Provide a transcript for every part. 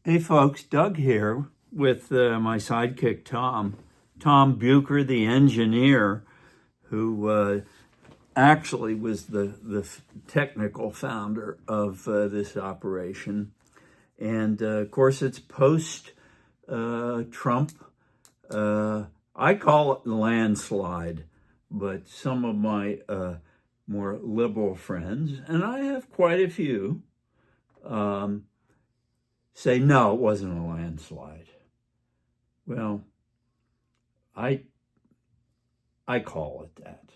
Hey folks, Doug here with my sidekick Tom. Tom Bucher, the engineer, who actually was the technical founder of this operation. And of course, it's post Trump. I call it landslide, but some of my more liberal friends, and I have quite a few, say, no, it wasn't a landslide. Well, I call it that.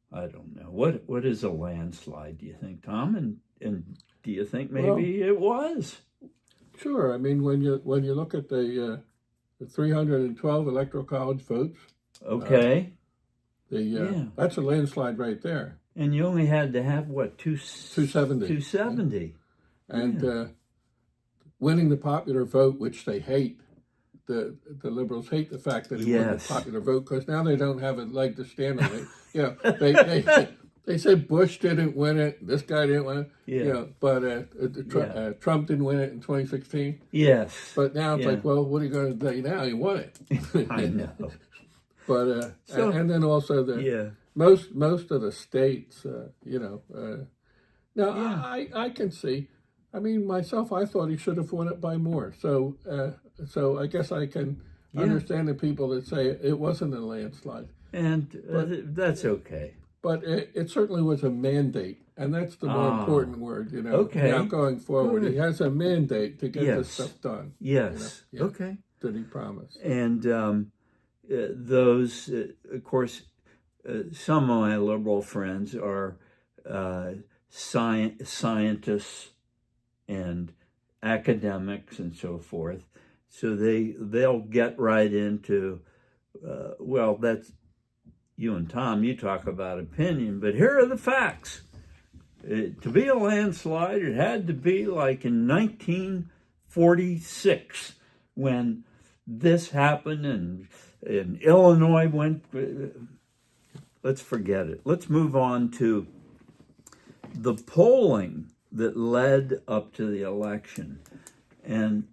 I don't know. What is a landslide, do you think, Tom? And do you think maybe it was? Sure. I mean, when you look at the 312 electoral college votes, Okay. that's a landslide right there. And you only had to have what, 270. 270. And winning the popular vote, which they hate, the liberals hate the fact that they won the popular vote because now they don't have a leg to stand on. They said Bush didn't win it, this guy didn't win it, but Trump didn't win it in 2016. Yes. But now it's like, well, what are you going to do now? He won it. I know. But and then also most of the states, now I can see. I mean, myself, I thought he should have won it by more. So I guess I can understand the people that say it wasn't a landslide. And that's okay. But it certainly was a mandate, and that's the more important word, Okay. Now going forward, he has a mandate to get this stuff done. Yes. Okay. That he promised. And those, of course, some of my liberal friends are scientists and academics and so forth. So they'll get right into, well, that's, you and Tom, you talk about opinion, but here are the facts. To be a landslide, it had to be like in 1946 when this happened and Illinois went. Let's forget it. Let's move on to the polling that led up to the election. And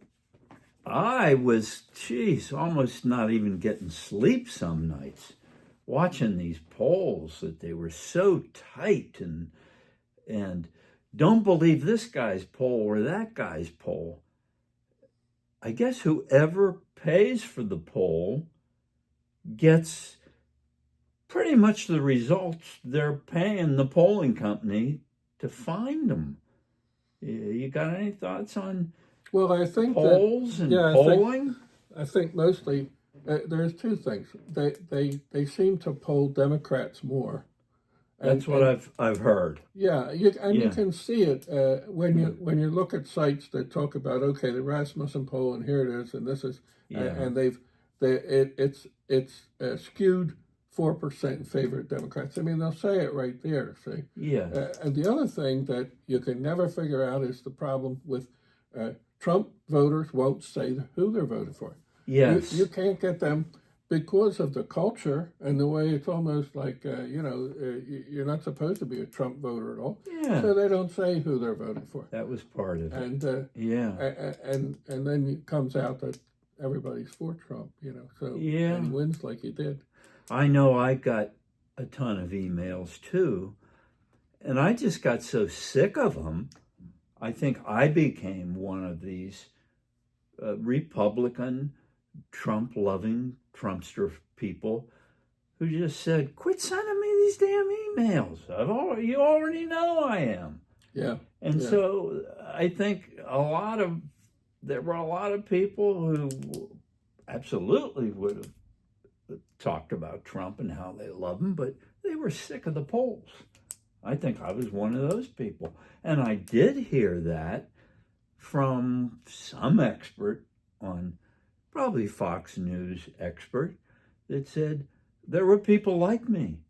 I was, almost not even getting sleep some nights, watching these polls that they were so tight and don't believe this guy's poll or that guy's poll. I guess whoever pays for the poll gets pretty much the results they're paying the polling company to find them. You got any thoughts on I think polls and polling? I think mostly there's two things. They seem to poll Democrats more. That's what I've heard. Yeah, you can see it when you look at sites that talk about the Rasmussen poll and here it is and this is and it's skewed 4% in favor of Democrats. I mean, they'll say it right there. See. Yeah. And the other thing that you can never figure out is the problem with Trump voters won't say who they're voting for. Yes. You can't get them because of the culture and the way it's almost like, you're not supposed to be a Trump voter at all. Yeah. So they don't say who they're voting for. That was part of it. And and then it comes out that everybody's for Trump, So and he wins like he did. I know I got a ton of emails too, and I just got so sick of them. I think I became one of these Republican, Trump-loving Trumpster people who just said, "Quit sending me these damn emails. You already know I am." Yeah. And so I think there were a lot of people who absolutely would have talked about Trump and how they love him, but they were sick of the polls. I think I was one of those people. And I did hear that from some expert on, probably Fox News expert, that said there were people like me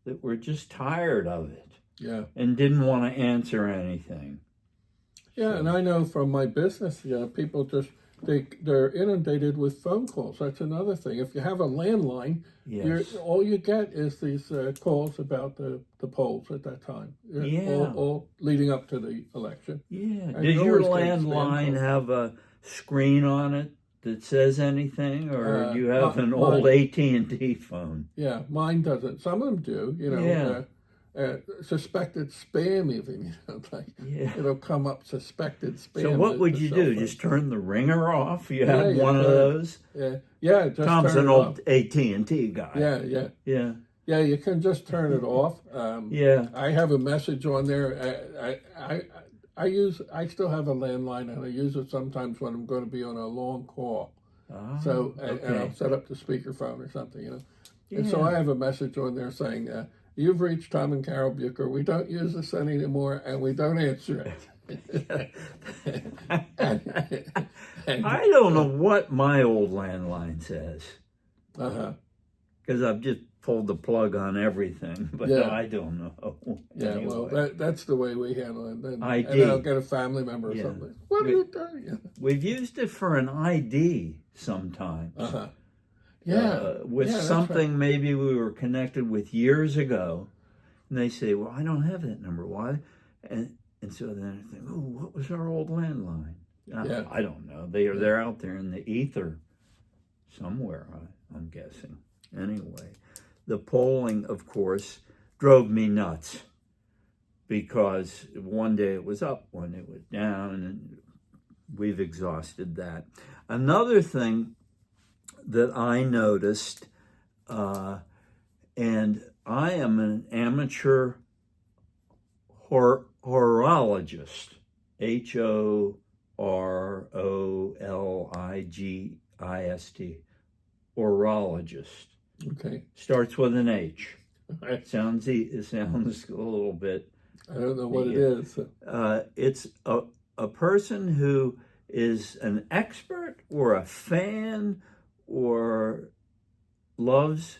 that were just tired of it. Yeah. And didn't want to answer anything. Yeah, and I know from my business, people just, they're inundated with phone calls. That's another thing. If you have a landline, all you get is these calls about the polls at that time. All leading up to the election. Yeah. Did your landline have a screen on it that says anything, or do you have an mine- old AT&T phone? Yeah, mine doesn't. Some of them do. Yeah. Suspected spam, even. Like Yeah. it'll come up suspected spam. So what would the you cell do? phone. Just turn the ringer off? You Yeah, had you one of could. those? Yeah. Just Tom's turn an it old off. AT&T guy. Yeah. Yeah. You can just turn it off. Yeah. I have a message on there. I still have a landline, and I use it sometimes when I'm going to be on a long call. Ah, So and okay. I'll set up the speakerphone or something. And so Yeah. I have a message on there saying, "You've reached Tom and Carol Bucher. We don't use this anymore, and we don't answer it." I don't know what my old landline says, Uh-huh. because I've just pulled the plug on everything, but Yeah. I don't know. Yeah, well, Anyway. that's the way we handle it. And ID. then I'll get a family member or Yeah. something. What are you doing? Yeah. We've used it for an ID sometimes. Uh-huh. Yeah. With Yeah, that's something maybe we were connected with years ago. And they say, well, I don't have that number. Why? And so then I think, oh, what was our old landline? Yeah. I don't know. They're out there in the ether somewhere, I'm guessing. Anyway, the polling, of course, drove me nuts, because one day it was up, one day it was down, and we've exhausted that. Another thing that I noticed, and I am an amateur horologist, HOROLIGIST, horologist. Okay. Starts with an H. I Sounds a little bit. don't know what it is. It's a person who is an expert or a fan or loves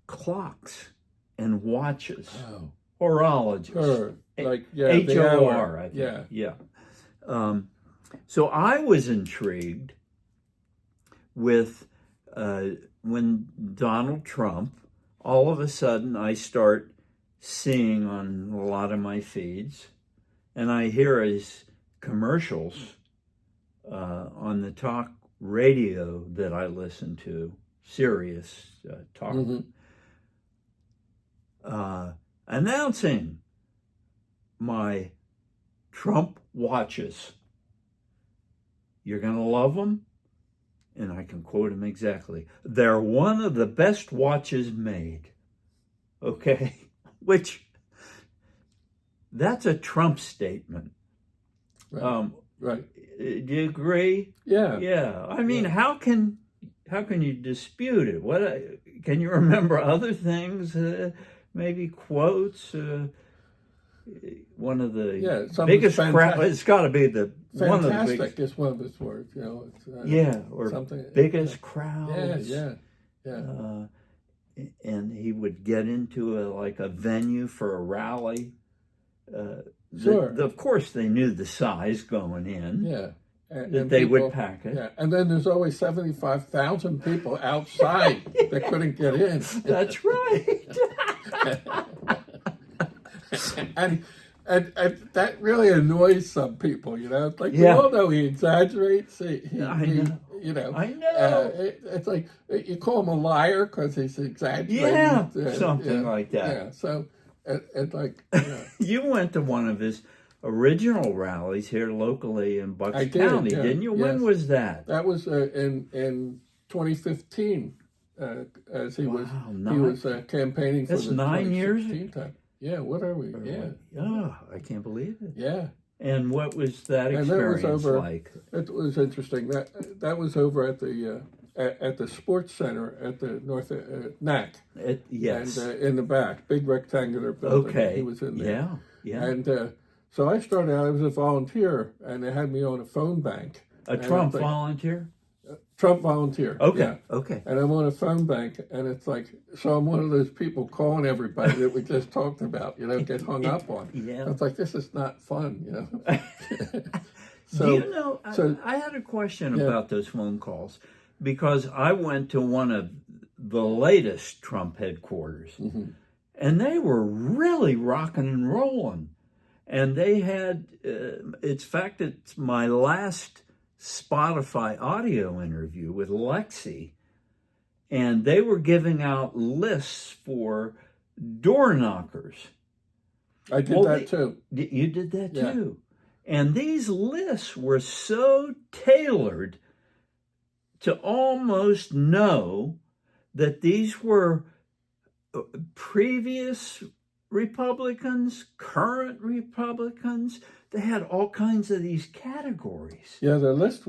clocks and watches. Oh. Horologist. Her. Like, yeah. the HOR, hour. I think. Yeah. Yeah. So I was intrigued with when Donald Trump, all of a sudden I start seeing on a lot of my feeds, and I hear his commercials on the talk radio that I listen to, Sirius Talk, announcing my Trump watches. You're going to love them. And I can quote him exactly. They're one of the best watches made. Okay? Which, that's a Trump statement. Right. Right. Do you agree? Yeah. Yeah. I mean, how can you dispute it? What can you remember other things? Maybe quotes. One of the biggest crowd. It's got to be the one of the Fantastic biggest. is one of his words. It's, Yeah, or something. biggest crowds. Yeah. And he would get into a venue for a rally. Sure. Of course, they knew the size going in. Yeah. That they would pack it. Yeah, and then there's always 75,000 people outside that couldn't get in. That's right. and that really annoys some people, It's like, we Yeah. all know he exaggerates. I know. I know. It's like you call him a liar because he's exaggerating. Yeah, something like that. Yeah, so it's like, You went to one of his original rallies here locally in Bucks I did, County, yeah. didn't you? Yes. When was that? that was in 2015, as he was campaigning for That's the 9 years? 2016 time. Yeah, what are we? Yeah. Oh, I can't believe it. Yeah. And what was that And that was experience over- like? It was interesting. That was over at the sports center at the North NAC. Yes. And in the back, big rectangular building. Okay. He was in there. Yeah. And so I started out, I was a volunteer, and they had me on a phone bank. A And Trump it's like, volunteer? Trump volunteer. Okay. Yeah. Okay. And I'm on a phone bank, and it's like, so I'm one of those people calling everybody that we just talked about, get hung up on. Yeah. It's like, this is not fun, Do you know, I had a question about those phone calls, because I went to one of the latest Trump headquarters, and they were really rocking and rolling. And they had, it's my last Spotify audio interview with Lexi, and they were giving out lists for door knockers. I did that too. You did that Yeah. too. And these lists were so tailored to almost know that these were previous Republicans, current Republicans. They had all kinds of these categories. Yeah, the list.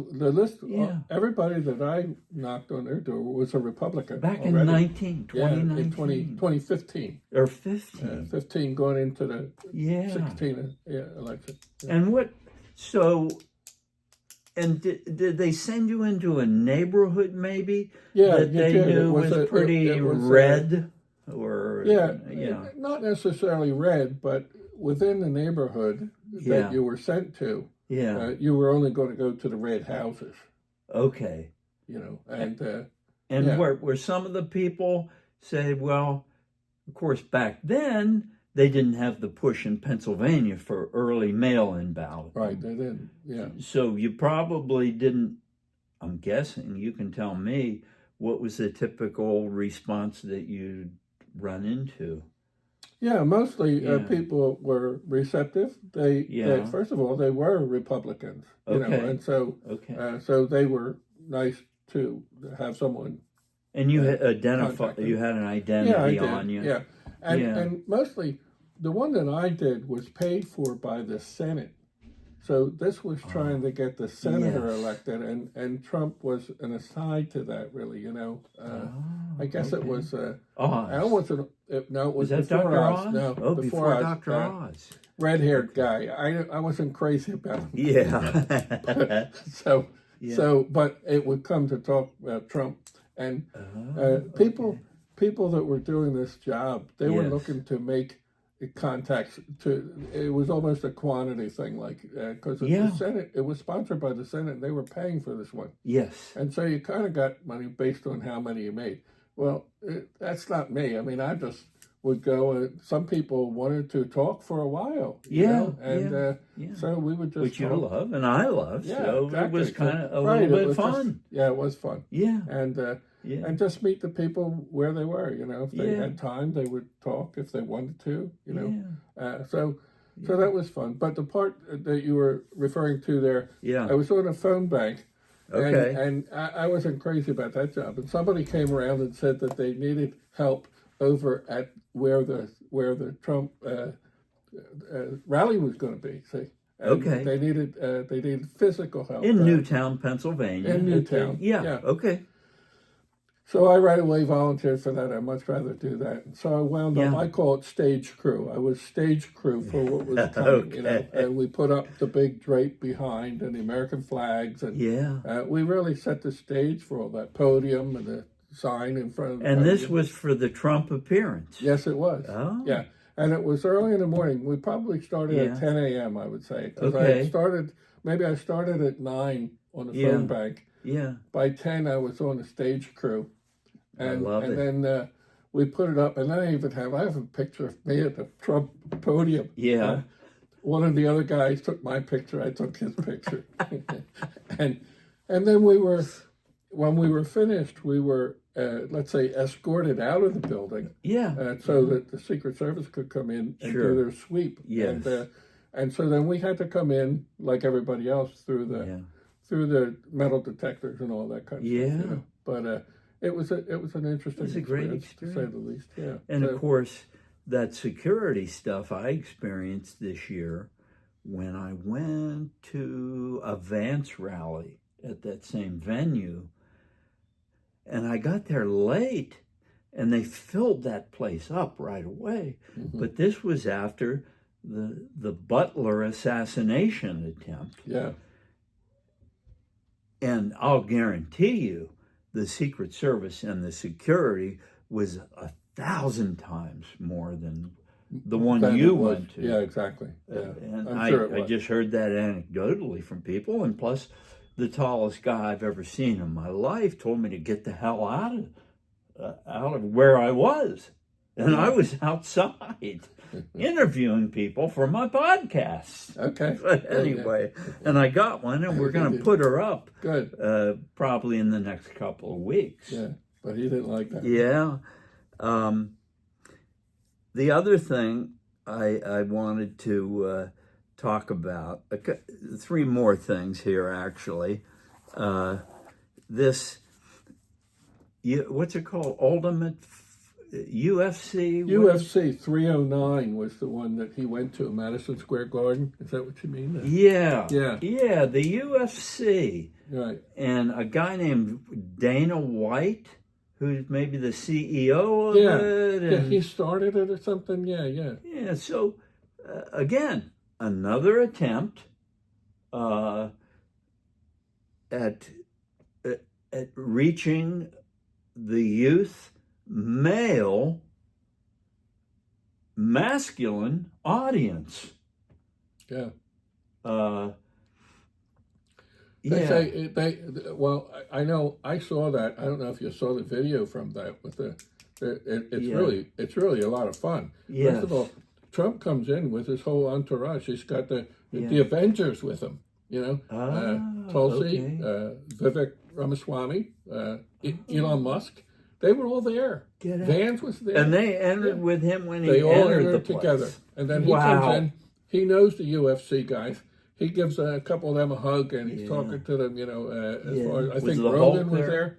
Yeah. Everybody that I knocked on their door was a Republican. Back in already. 2019. In 2015. Or 15. 15 going into the Yeah. 16 election. Yeah. And did they send you into a neighborhood maybe Yeah, that you they did. knew was pretty red? Or Yeah, not necessarily red, but within the neighborhood Yeah. that you were sent to, yeah. you were only going to go to the red houses, Okay. and And yeah. where some of the people said, well, of course, back then they didn't have the push in Pennsylvania for early mail-in ballot. right, they didn't, yeah. So you probably didn't, I'm guessing, you can tell me, what was the typical response that you'd run into? Yeah, mostly Yeah. people were receptive. They first of all, they were Republicans, Okay. and so Okay. so they were nice to have someone. And you had Contacted. you had an Yeah, I identity did. on you. Yeah, and Yeah. and mostly the one that I did was paid for by the Senate. So this was trying to get the senator Yes. elected, and Trump was an aside to that, really. I guess it was. I Oz. wasn't. No, it was Was that before Dr. Oz. Oz? No, Oh, before Oz. Dr. Oz. Red-haired guy. I wasn't crazy about him. Yeah. So Yeah. so, but it would come to talk about Trump, and people that were doing this job, they were Yes. looking to make contacts. It was almost a quantity thing, like because Yeah. the Senate, it was sponsored by the Senate, and they were paying for this one, Yes. and so you kind of got money based on how many you made. Well, that's not me. I mean, I just would go, and some people wanted to talk for a while. Yeah. So we would just Which you talk. love and I love. Yeah, So exactly. it was kind of a Right, little it bit was fun. It was fun. Yeah. And Yeah. just meet the people where they were. If they Yeah. had time, they would talk. If they wanted to, Yeah. So that was fun. But the part that you were referring to there, Yeah. I was on a phone bank. Okay. And I wasn't crazy about that job. And somebody came around and said that they needed help over at where the Trump rally was going to be. See. And Okay. They needed physical help In Newtown, Pennsylvania. In Newtown, Yeah. yeah. Okay. So I right away volunteered for that. I'd much rather do that. So I wound up, Yeah. I call it stage crew. I was stage crew for what was coming, Okay. And we put up the big drape behind and the American flags. And Yeah. we really set the stage for all that podium and the sign in front of the And this podium. was for the Trump appearance. Yes, it was. Oh. Yeah. And it was early in the morning. We probably started Yeah. at 10 a.m., I would say. 'Cause Okay. I started at 9 on the Yeah. phone bank. Yeah. By 10, I was on the stage crew. And, love it. then we put it up, and I have a picture of me at the Trump podium. Yeah. One of the other guys took my picture. I took his picture. and then when we were finished, we were, let's say, escorted out of the building Yeah. so that the Secret Service could come in and Sure. do their sweep. Yes. And so then we had to come in, like everybody else, through the metal detectors and all that kind of Yeah. stuff. But it was an interesting It was a great to say the least. Yeah. And So- of course, that security stuff I experienced this year when I went to a Vance rally at that same venue. And I got there late and they filled that place up right away. Mhm. But this was after the Butler assassination attempt. Yeah. And I'll guarantee you, the Secret Service and the security was 1,000 times more than the one Then you it was. went to. Yeah, exactly. Yeah. And I'm sure it I was. just heard that anecdotally from people. And plus, the tallest guy I've ever seen in my life told me to get the hell out of where I was. and I was outside interviewing people for my podcast. Okay. But anyway, and I got one, and we're going to put her up Good. probably in the next couple of weeks. Yeah, but he didn't like that. Yeah. The other thing I wanted to talk about, three more things here, actually. This, what's it called? Ultimate UFC? UFC 309 was the one that he went to, Madison Square Garden. Is that what you mean? Yeah. Yeah. Yeah, the UFC. Right. And a guy named Dana White, who's maybe the CEO of Yeah. it. Yeah, he started it or something. Yeah, yeah. Yeah, so again, another attempt at reaching the youth male masculine audience. Yeah. They Yeah. say well, I know I saw that. I don't know if you saw the video from that with it's really a lot of fun. Yes. First of all, Trump comes in with his whole entourage. He's got the Avengers with him. Tulsi, okay. Vivek Ramaswamy, Elon Musk. They were all there. Vance was there. And they entered with him when he They all entered the entered place. together. And then he comes in. He knows the UFC guys. He gives a couple of them a hug, and he's talking to them, as far as, I think Rogan was there.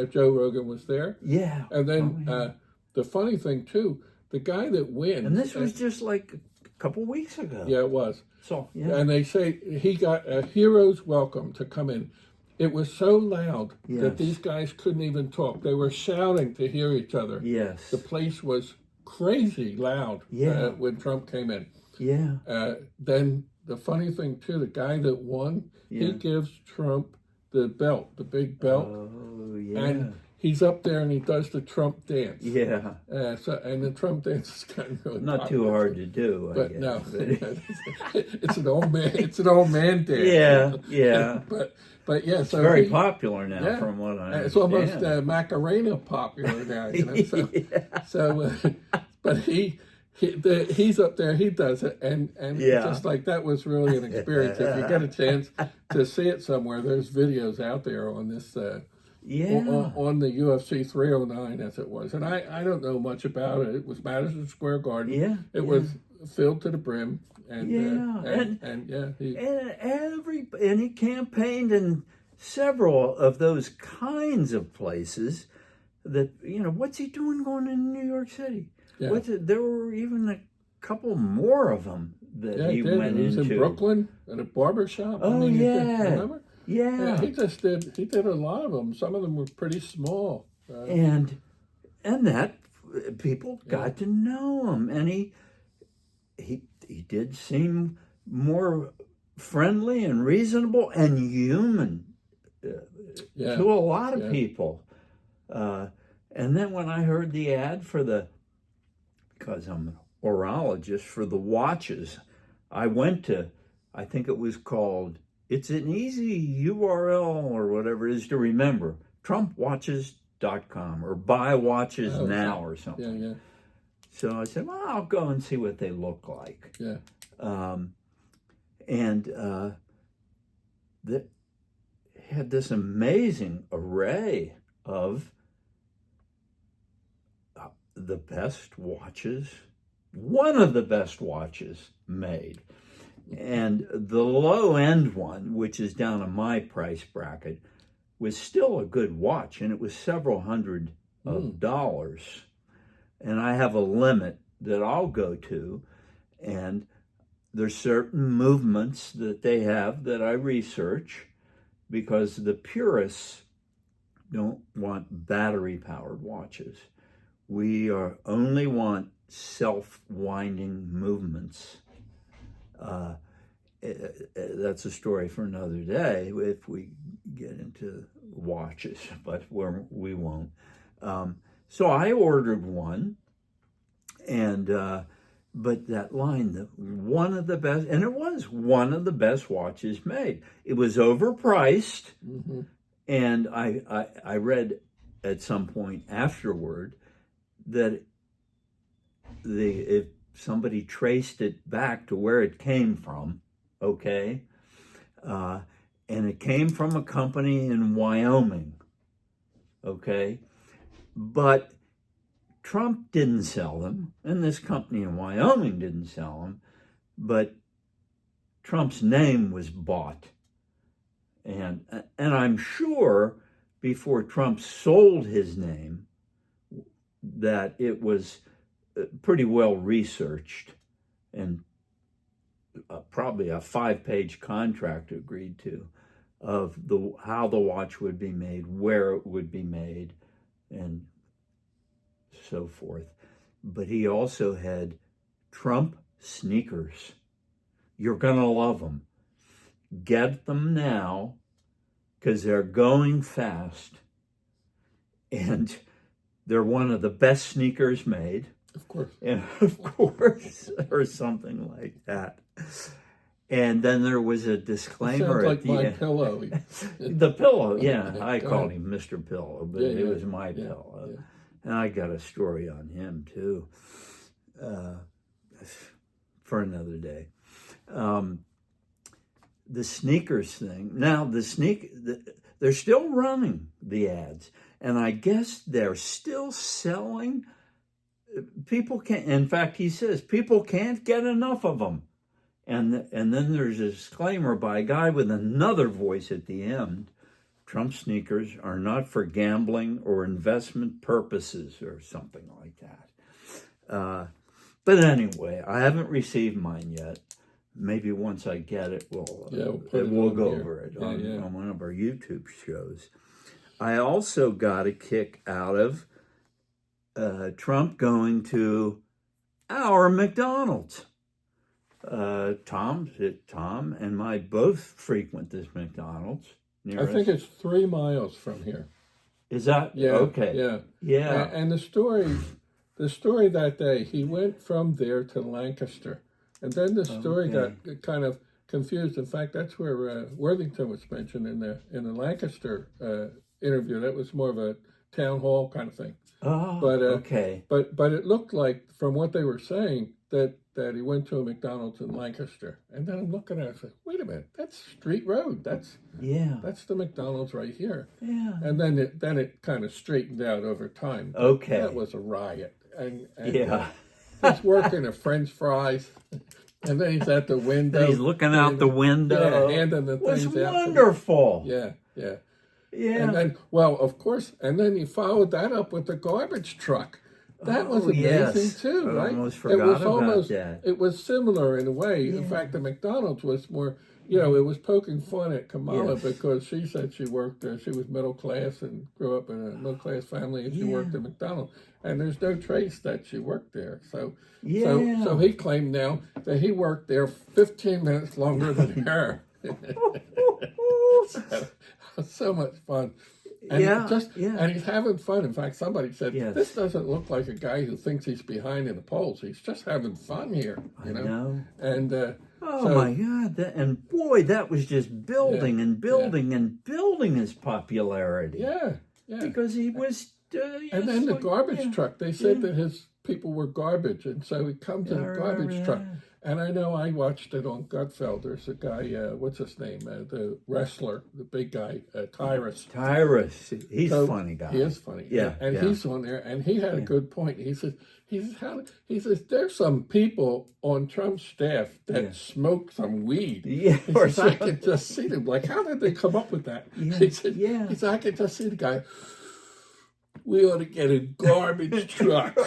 Joe Rogan was there. Yeah. And then the funny thing, too, the guy that wins. And this was just like a couple weeks ago. Yeah, it was. So, yeah. And they say he got a hero's welcome to come in. It was so loud that these guys couldn't even talk. They were shouting to hear each other. Yes. The place was crazy loud when Trump came in. Yeah. Then the funny thing, too, the guy that won, he gives Trump the belt, the big belt. Oh, yeah. And he's up there and he does the Trump dance. Yeah. And the Trump dance is kind of really Not too hard to do, but guess. no, it's an old man. It's an old man dance. Yeah, yeah. But yeah, It's so very popular now, from what I understand. It's almost Macarena popular now. So, so but he's up there. He does it, and just like that was really an experience. If you get a chance to see it somewhere, there's videos out there on this. On the UFC 309 as it was, and I don't know much about it. It was Madison Square Garden. Yeah, it was filled to the brim, and he campaigned in several of those kinds of places. That what's he doing going to New York City? Yeah. There were even a couple more of them that he went into. He was in Brooklyn at a barber shop. Oh, remember? Yeah. He did a lot of them. Some of them were pretty small. And that people got to know him, and he did seem more friendly and reasonable and human to a lot of people. And then when I heard the ad because I'm an orologist, for the watches, I went to, I think it was called, it's an easy URL or whatever it is to remember, TrumpWatches.com or Buy Watches Now or something. Yeah. So I said, well, I'll go and see what they look like. Yeah. That had this amazing array of the best watches, one of the best watches made. And the low end one, which is down in my price bracket, was still a good watch, and it was several hundred of dollars. And I have a limit that I'll go to, and there's certain movements that they have that I research, because the purists don't want battery-powered watches. We only want self-winding movements. That's a story for another day if we get into watches, but we won't. So I ordered one, and but that line, one of the best, and it was one of the best watches made. It was overpriced, and I read at some point afterward that if somebody traced it back to where it came from, okay, and it came from a company in Wyoming, okay, but Trump didn't sell them, and this company in Wyoming didn't sell them, but Trump's name was bought. And I'm sure before Trump sold his name that it was pretty well researched, and probably a 5-page contract agreed to of how the watch would be made, where it would be made, and so forth. But he also had Trump sneakers. You're gonna love them. Get them now, because they're going fast, and they're one of the best sneakers made. Of course. And of course, or something like that. And then there was a disclaimer Sounds at like the my end. pillow. The pillow, yeah. I Go called ahead. him Mr. Pillow, but Yeah, it yeah, was my yeah, pillow. yeah. And I got a story on him too, for another day. The sneakers thing. Now they're still running the ads, and I guess they're still selling. People can't. In fact, he says people can't get enough of them. And then there's a disclaimer by a guy with another voice at the end. Trump sneakers are not for gambling or investment purposes, or something like that. But anyway, I haven't received mine yet. Maybe once I get it, we'll go over it on one of our YouTube shows. I also got a kick out of Trump going to our McDonald's. Tom and I both frequent this McDonald's. I think it's 3 miles from here. Is that okay? Yeah. And the story that day, he went from there to Lancaster, and then the story got kind of confused. In fact, that's where Worthington was mentioned in the Lancaster interview. That was more of a town hall kind of thing. Oh, but okay. But it looked like, from what they were saying, that he went to a McDonald's in Lancaster. And then I'm looking at it, I said, wait a minute, that's Street Road. That's the McDonald's right here. Yeah. And then it kind of straightened out over time. Okay. That was a riot. And yeah. He's working at French fries. And then he's at the window. And he's looking out the window. Yeah, handing the things out. It was wonderful. Yeah. Yeah. And then, well, of course, and then he followed that up with the garbage truck. That was amazing too, right? I almost forgot about that. It was similar in a way. In fact, the McDonald's was more, it was poking fun at Kamala because she said she worked there. She was middle class and grew up in a middle class family, and she worked at McDonald's. And there's no trace that she worked there. So he claimed now that he worked there 15 minutes longer than her. So much fun. And and he's having fun. In fact, somebody said, this doesn't look like a guy who thinks he's behind in the polls. He's just having fun here, I know. And my God. And boy, that was just building and building and building his popularity. Yeah. Because he was... and then the garbage truck. They said that his people were garbage. And so he comes in a garbage truck. And I know I watched it on Gutfeld. There's a guy, what's his name? The wrestler, the big guy, Tyrus. Tyrus. He's a funny guy. He is funny. Yeah. And he's on there, and he had a good point. He says, there's some people on Trump's staff that smoke some weed. Yeah. He says, I could just see them. Like, how did they come up with that? He said, I could just see the guy. We ought to get a garbage truck.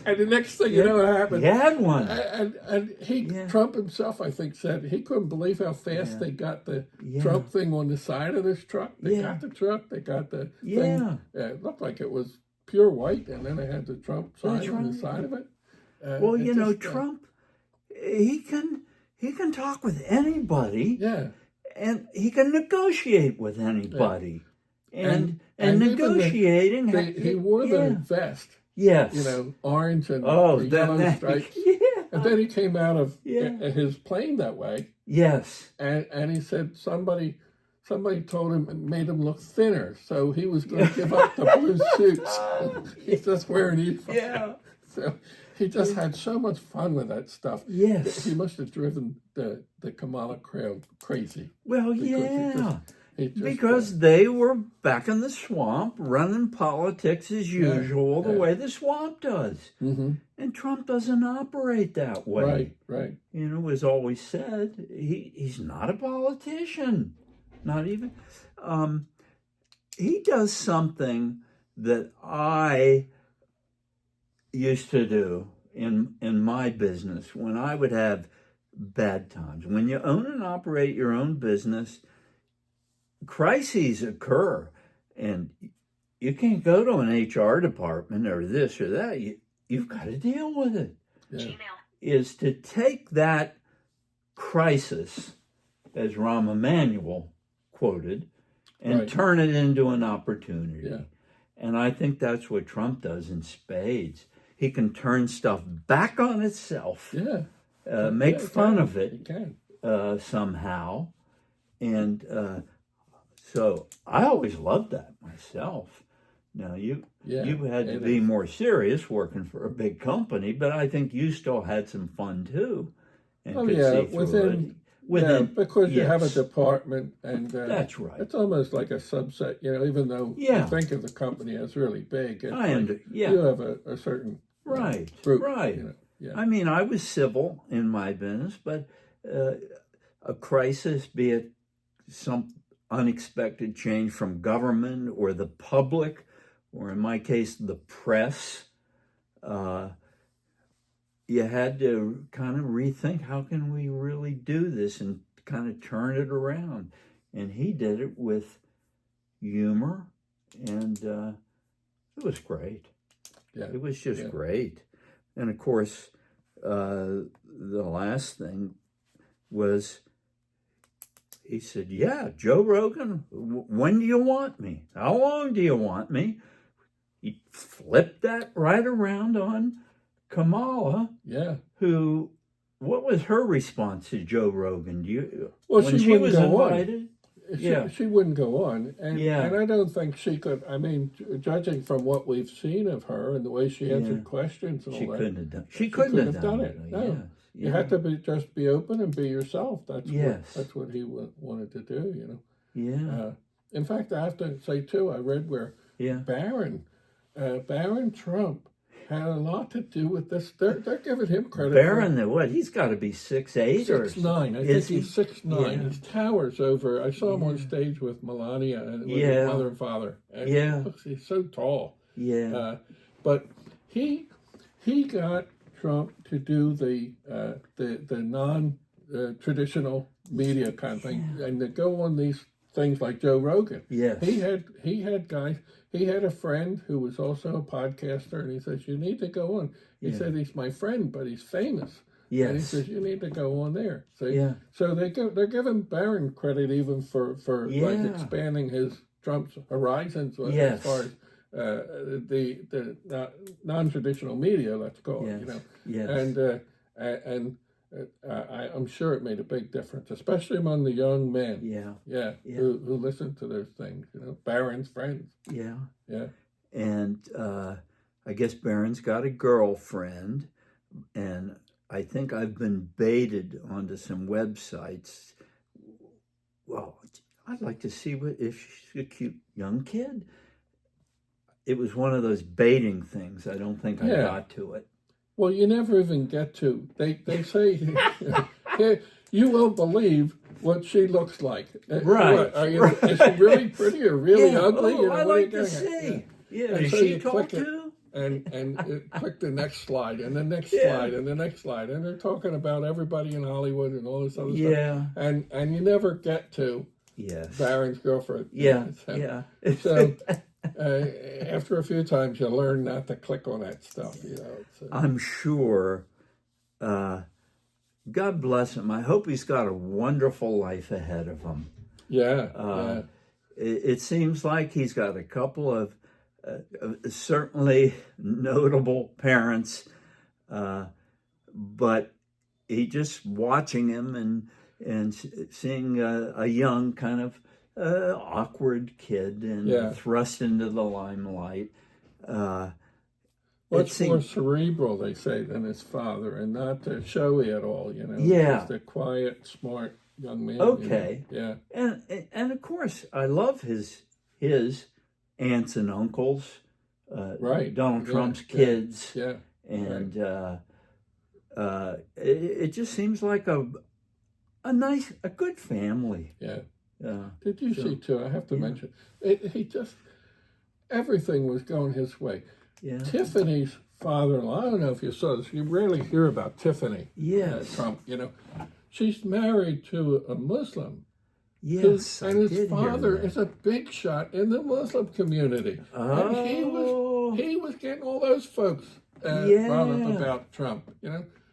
And the next thing you know, what happened? He had one. And Trump himself, I think, said he couldn't believe how fast they got the Trump thing on the side of this truck. They got the truck. They got the thing. It looked like it was pure white, and then they had the Trump sign on the side of it. Well, Trump, he can talk with anybody. Yeah. And he can negotiate with anybody. Yeah. And negotiating. He wore the vest. Yes. Orange and yellow stripes. Yeah. And then he came out of his plane that way. Yes. And he said somebody somebody told him and made him look thinner, so he was going to give up the blue suits. He's just wearing these. Yeah. So he just had so much fun with that stuff. Yes. He must have driven the Kamala crowd crazy. Well, Because yeah. he just, Because they were back in the swamp running politics as usual, the way the swamp does. And Trump doesn't operate that way. Right. You know, as always said, he's not a politician. Not even. He does something that I used to do in my business when I would have bad times. When you own and operate your own business, crises occur, and you can't go to an HR department or this or that. You've got to deal with it. Yeah. Is to take that crisis, as Rahm Emanuel quoted, and turn it into an opportunity. Yeah. And I think that's what Trump does in spades. He can turn stuff back on itself, make fun of it He can. somehow. And so I always loved that myself. Now, you had to be more serious working for a big company, but I think you still had some fun too. And could see through it. Because you have a department, and that's right. It's almost like a subset, even though you think of the company as really big. You have a certain group. Right. I mean, I was civil in my business, but a crisis, be it some unexpected change from government or the public, or in my case, the press, you had to kind of rethink, how can we really do this and kind of turn it around? And he did it with humor, and it was great. Yeah. It was just great. And of course, the last thing was, he said, Joe Rogan, when do you want me? How long do you want me? He flipped that right around on Kamala, who, what was her response to Joe Rogan? When she was invited? She wouldn't go on. And I don't think she could. I mean, judging from what we've seen of her and the way she answered questions and all that. She couldn't have done it. No. You have to just be open and be yourself. That's what he wanted to do, in fact, I have to say, too, I read where Barron Trump had a lot to do with this. They're giving him credit. Barron, what? He's got to be 6'8" or 6'9". I think he's 6'9". Yeah. He towers over. I saw him on stage with Melania and with his mother and father. And he's so tall. Yeah. But he got Trump to do the non traditional media kind of thing, and to go on these things like Joe Rogan. Yes. He had guys. He had a friend who was also a podcaster, and he says, you need to go on. He said, he's my friend, but he's famous. Yes. And he says, you need to go on there. So they're giving Barron credit even for like expanding Trump's horizons as far as the non-traditional media, let's call it, Yes. And I'm sure it made a big difference, especially among the young men. Who listen to those things. Barron's friends. Yeah. And I guess Barron's got a girlfriend, and I think I've been baited onto some websites. Well, I'd like to see if she's a cute young kid. It was one of those baiting things. I don't think I got to it. Well, you never even get to. They say, you won't believe what she looks like. Right. Is she really pretty or really ugly? I'd like to see. Is so she tall too? And click the next slide, and the next slide, and the next slide. And they're talking about everybody in Hollywood and all this other stuff. And you never get to Barron's girlfriend. So after a few times, you learn not to click on that stuff. I'm sure. God bless him. I hope he's got a wonderful life ahead of him. It seems like he's got a couple of certainly notable parents, but he just watching him and seeing a young kind of awkward kid and Yeah. thrust into the limelight. Much more seems- cerebral, they say, than his father, and not showy at all. Yeah. Just a quiet, smart young man. Okay. Yeah. And of course, I love his aunts and uncles, Right. Donald Yeah, Trump's yeah, kids, Yeah. and it just seems like a good family. Yeah. Uh, Did you So, see too? I have to yeah. mention he just everything was going his way. yeah. Tiffany's father-in-law. I don't know if you saw this. You rarely hear about Tiffany Yes. Trump. She's married to a Muslim. Yes. I and his did hear father that. is a big shot in the Muslim community. And Oh. he was getting all those folks Yeah. riled up about Trump.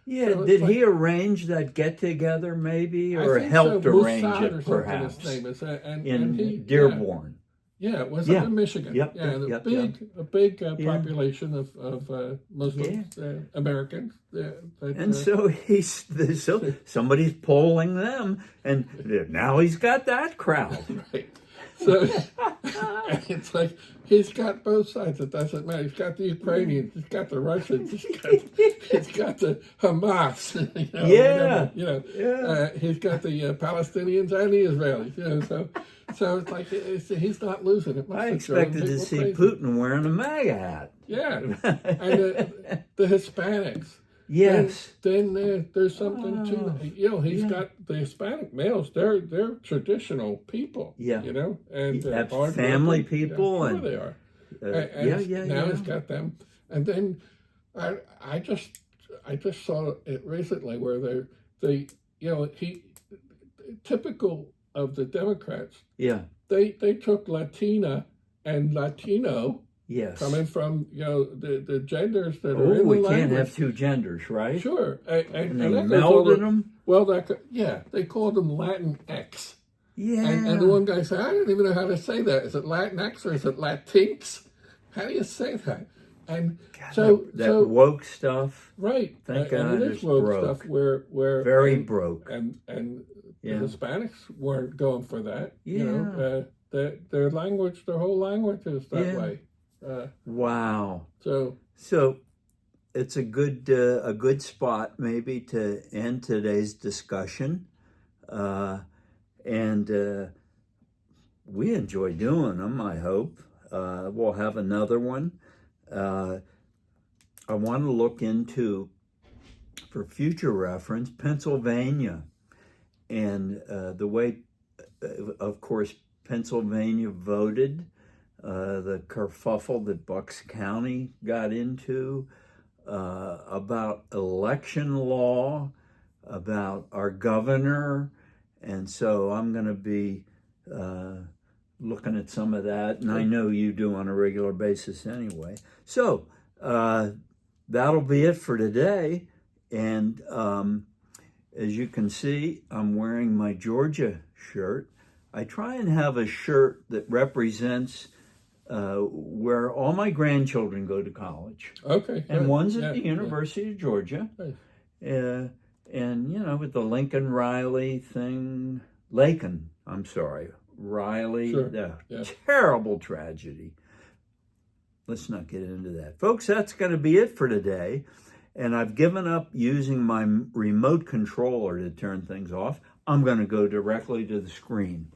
Yeah, So it's did like- he arrange that get together maybe, I or think helped so. arrange Mossad or it something perhaps his name is, and in he, Dearborn? Yeah, it was Yeah. up in Michigan. Yep, Yeah, yep, yep, a big Yeah. population of Muslims, Americans. And so somebody's polling them, and now he's got that crowd. Right. So it's like he's got both sides. It doesn't matter. He's got the Ukrainians. He's got the Russians. He's got the Hamas. Yeah. Whatever, Yeah. he's got the Palestinians and the Israelis. So it's like he's not losing it. I expected to see Putin wearing a MAGA hat. Yeah, and the Hispanics. Yes. Then there's something to that. He's got the Hispanic males. They're traditional people. Yeah. And That's hard family working. people Yeah, sure and- they are. Yeah. Now he's got them, and then I just saw it recently where he typical of the Democrats. Yeah. They took Latina and Latino Yes. coming from the genders that are Oh, in we the can't language. have two genders, right? Sure, And they that goes all melded the- them. Well, they called them Latin X. Yeah. And the one guy said, I don't even know how to say that. Is it Latinx or is it Latinx? How do you say that? And that woke stuff, right. Thank and God it it's is woke broke. stuff where very broke. and Yeah. the Hispanics weren't going for that. Yeah. Their language, their whole language is that Yeah. way. Wow. So So it's a good spot maybe to end today's discussion, and we enjoy doing them. I hope we'll have another one. I want to look into, for future reference, Pennsylvania, and the way, of course, Pennsylvania voted. The kerfuffle that Bucks County got into about election law, about our governor, and so I'm going to be looking at some of that, and I know you do on a regular basis anyway. So that'll be it for today, and as you can see, I'm wearing my Georgia shirt. I try and have a shirt that represents where all my grandchildren go to college. okay, And good. one's at Yeah, the yeah. University of Georgia. Nice. And, with the Lincoln Riley thing, Riley, Sure, the yeah. terrible tragedy. Let's not get into that. Folks, that's going to be it for today. And I've given up using my remote controller to turn things off. I'm going to go directly to the screen.